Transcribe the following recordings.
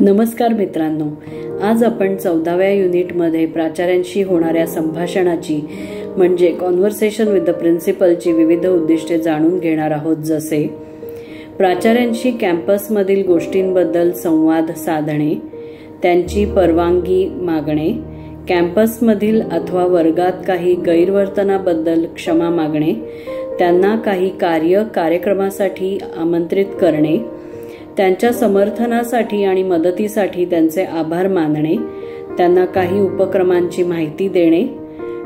नमस्कार मित्रांनो, आज आपण 14व्या युनिटमध्ये प्राचार्यांशी होणाऱ्या संभाषणाची म्हणजे कॉन्व्हर्सेशन विथ द प्रिन्सिपलची विविध उद्दिष्टे जाणून घेणार आहोत. जसे प्राचार्यांशी कॅम्पसमधील गोष्टींबद्दल संवाद साधणे, त्यांची परवानगी मागणे, कॅम्पसमधील अथवा वर्गात काही गैरवर्तनाबद्दल क्षमा मागणे, त्यांना काही कार्यक्रमासाठी आमंत्रित करणे, त्यांच्या समर्थनासाठी आणि मदतीसाठी त्यांचे आभार मानणे, त्यांना काही उपक्रमांची माहिती देणे,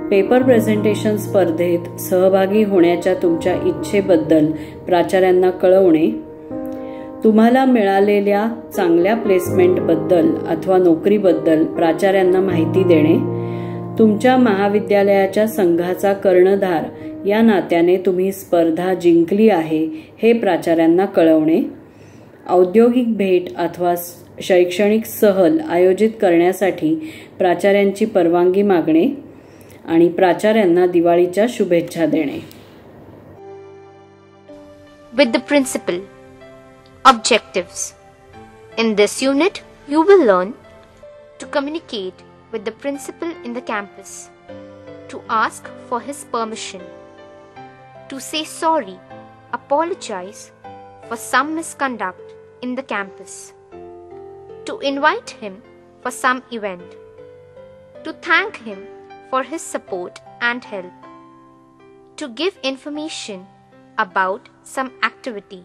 पेपर प्रेझेंटेशन स्पर्धेत सहभागी होण्याच्या तुमच्या इच्छेबद्दल प्राचार्यांना कळवणे, तुम्हाला मिळालेल्या चांगल्या प्लेसमेंटबद्दल अथवा नोकरीबद्दल प्राचार्यांना माहिती देणे, तुमच्या महाविद्यालयाच्या संघाचा कर्णधार या नात्याने तुम्ही स्पर्धा जिंकली आहे हे प्राचार्यांना कळवणे, औद्योगिक भेट अथवा शैक्षणिक सहल आयोजित करण्यासाठी प्राचार्यांची परवानगी मागणे आणि प्राचार्यांना दिवाळीच्या शुभेच्छा देणे. With the principal. Objectives. In this unit, you will learn to communicate with the principal in the campus, to ask for his permission, to say sorry, apologize for some misconduct in the campus, to invite him for some event, to thank him for his support and help, to give information about some activity.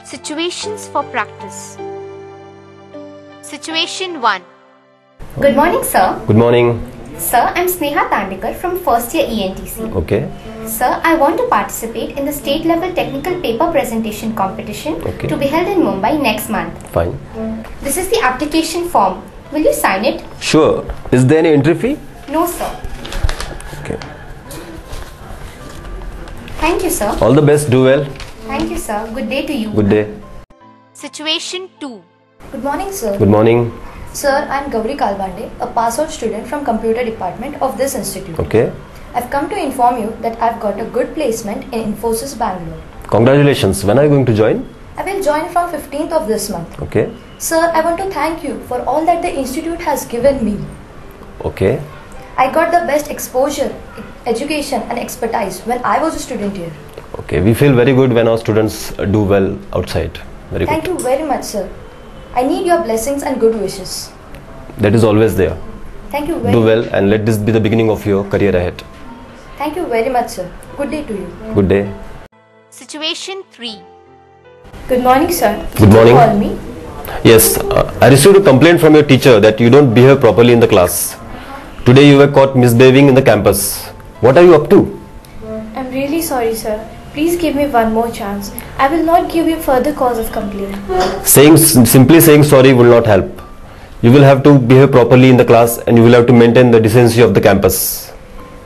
Situations for practice. Situation 1. Good morning, sir. Good morning. Sir, I'm Sneha Tandikar from first year ENTC. Okay. Sir, I want to participate in the state level technical paper presentation competition to be held in Mumbai next month. Fine. This is the application form. Will you sign it? Sure. Is there any entry fee? No, sir. Okay. Thank you, sir. All the best. Do well. Thank you, sir. Good day to you. Good day. Situation 2. Good morning, sir. Good morning. Sir, I'm Gauri Kalbande, a pass-out student from computer department of this institute. Okay. I've come to inform you that I've got a good placement in Infosys Bangalore. Congratulations. When are you going to join? I will join from 15th of this month. Okay. Sir, I want to thank you for all that the institute has given me. Okay. I got the best exposure, education and expertise when I was a student here. Okay. We feel very good when our students do well outside. Very Thank good. you very much, sir. I need your blessings and good wishes. That is always there. Thank you very Do well and let this be the beginning of your career ahead. Thank you very much, sir. Good day to you. Good day. Situation 3. Good morning, sir. Good morning. Did you call me? Yes. I received a complaint from your teacher that you don't behave properly in the class. Today you were caught misbehaving in the campus. What are you up to? I'm really sorry, sir. Please give me one more chance. I will not give you further cause of complaint. Simply saying sorry will not help. You will have to behave properly in the class and you will have to maintain the decency of the campus.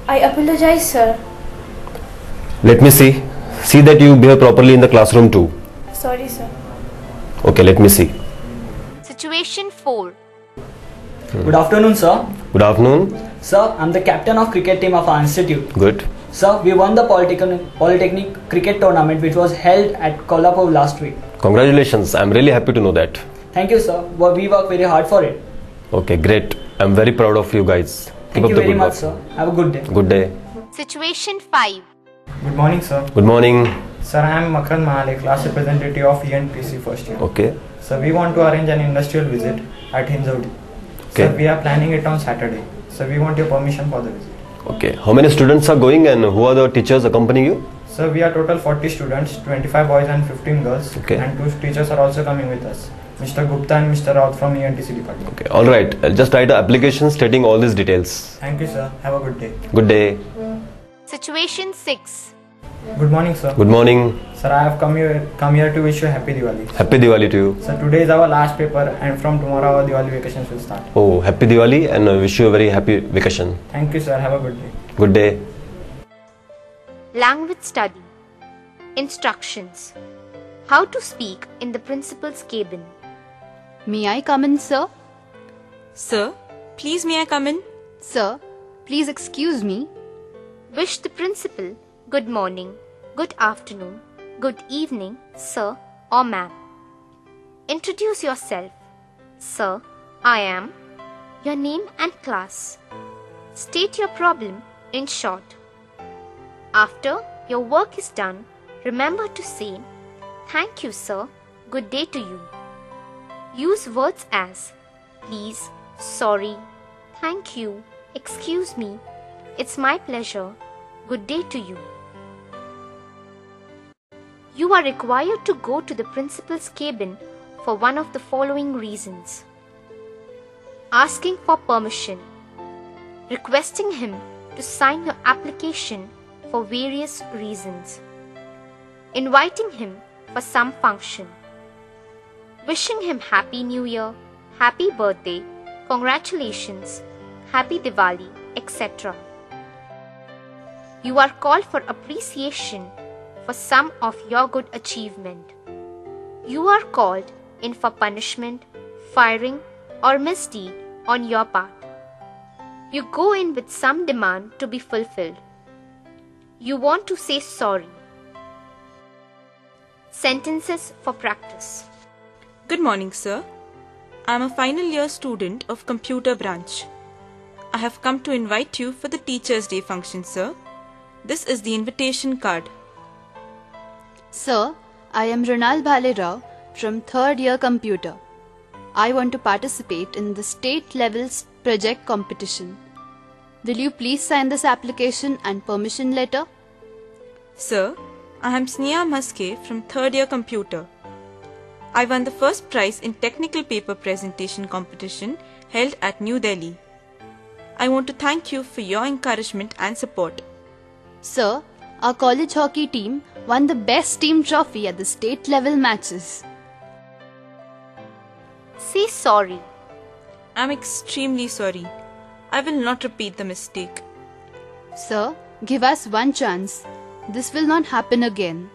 I apologize, sir. Let me see. See that you behave properly in the classroom too. Sorry, sir. Okay, let me see. Situation 4. Good afternoon, sir. Good afternoon. Sir, I'm the captain of cricket team of our institute. Good. Sir, we won the Polytechnic cricket tournament which was held at Kolhapur last week. Congratulations. I'm really happy to know that. Thank you, sir. We work very hard for it. Okay, great. I'm very proud of you guys. Thank you very much, sir. Have a good day. Good day. Situation 5. Good morning, sir. Good morning. Sir, I am Makran Mahale, class representative of ENPC first year. Okay. Sir, we want to arrange an industrial visit at Hinjawadi. Okay. Sir, we are planning it on Saturday. So we want your permission for the visit. Okay. How many students are going and who are the teachers accompanying you? Sir, we are total 40 students, 25 boys and 15 girls. Okay. And 2 teachers are also coming with us. Mr. Gupta and Mr. Raut from ENTC department. Okay. All right. I'll just write an application stating all these details. Thank you, sir. Have a good day. Good day. Situation 6. Good morning, sir. Good morning. Sir, I have come here to wish you happy Diwali. Happy Diwali to you. Sir, today is our last paper and from tomorrow our Diwali vacations will start. Oh, happy Diwali and I wish you a very happy vacation. Thank you, sir. Have a good day. Good day. Language study. Instructions. How to speak in the principal's cabin. May I come in, sir? Sir, please may I come in? Sir, please excuse me. Wish the principal good morning, good afternoon, good evening, sir or ma'am. Introduce yourself. Sir, I am. Your name and class. State your problem in short. After your work is done, remember to say, "Thank you, sir. Good day to you." Use words as please, sorry, thank you, excuse me, it's my pleasure, good day to you. You are required to go to the principal's cabin for one of the following reasons: asking for permission, requesting him to sign your application for various reasons, inviting him for some function, wishing him Happy New Year, Happy Birthday, Congratulations, Happy Diwali, etc. You are called for appreciation for some of your good achievement. You are called in for punishment, firing, or misdeed on your part. You go in with some demand to be fulfilled. You want to say sorry. Sentences for practice. Good morning, sir. I am a final year student of Computer Branch. I have come to invite you for the Teachers' Day function, sir. This is the invitation card. Sir, I am Ronal Bhalerao from 3rd year Computer. I want to participate in the state level project competition. Will you please sign this application and permission letter? Sir, I am Sneha Maske from 3rd year Computer. I won the first prize in technical paper presentation competition held at New Delhi. I want to thank you for your encouragement and support. Sir, our college hockey team won the best team trophy at the state level matches. Say sorry. I am extremely sorry. I will not repeat the mistake. Sir, give us one chance. This will not happen again.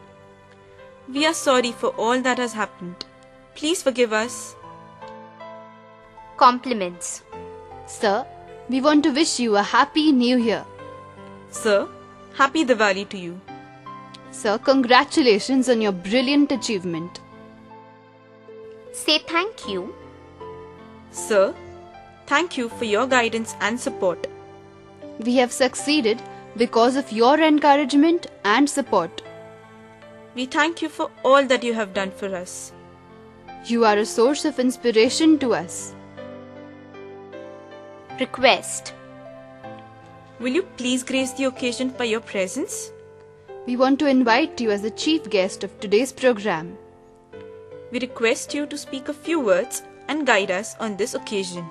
We are sorry for all that has happened. Please forgive us. Compliments. Sir, we want to wish you a Happy New Year. Sir, Happy Diwali to you. Sir, congratulations on your brilliant achievement. Say thank you. Sir, thank you for your guidance and support. We have succeeded because of your encouragement and support. We thank you for all that you have done for us. You are a source of inspiration to us. Request. Will you please grace the occasion by your presence? We want to invite you as the chief guest of today's program. We request you to speak a few words and guide us on this occasion.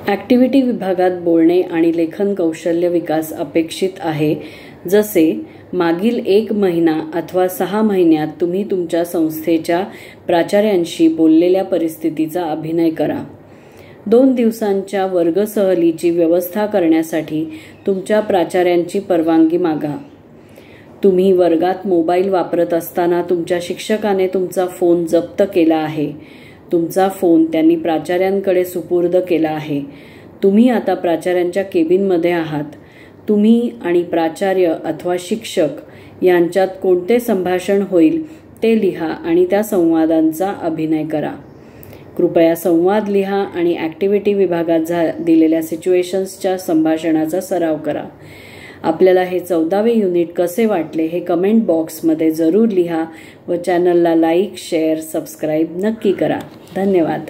Activity विभागात बोलणे आणि लेखन कौशल्य विकास अपेक्षित आहे. जसे मागील 1 महिना अथवा 6 महिन्यात तुम्ही तुमच्या संस्थेच्या प्राचार्यांशी बोललेल्या परिस्थितीचा अभिनय करा. 2 दिवसांच्या वर्ग सहलीची व्यवस्था करण्यासाठी तुमच्या प्राचार्यांची परवानगी मागा. तुम्ही वर्गात मोबाईल वापरत असताना तुमच्या शिक्षकाने तुमचा फोन जप्त केला आहे. तुमचा फोन त्यांनी प्राचार्यांकडे सुपूर्द केला आहे. तुम्ही आता प्राचार्यांच्या केबिनमध्ये आहात. तुम्ही आणि प्राचार्य अथवा शिक्षक यांच्यात कोणते संभाषण होईल ते लिहा आणि त्या संवादांचा अभिनय करा. कृपया संवाद लिहा आणि ॲक्टिव्हिटी विभागात दिलेल्या सिच्युएशन्सच्या संभाषणाचा सराव करा. आपल्याला हे 14वे युनिट कसे वाटले हे कमेंट बॉक्समध्ये जरूर लिहा व चॅनलला लाईक, शेअर, सबस्क्राईब नक्की करा. धन्यवाद.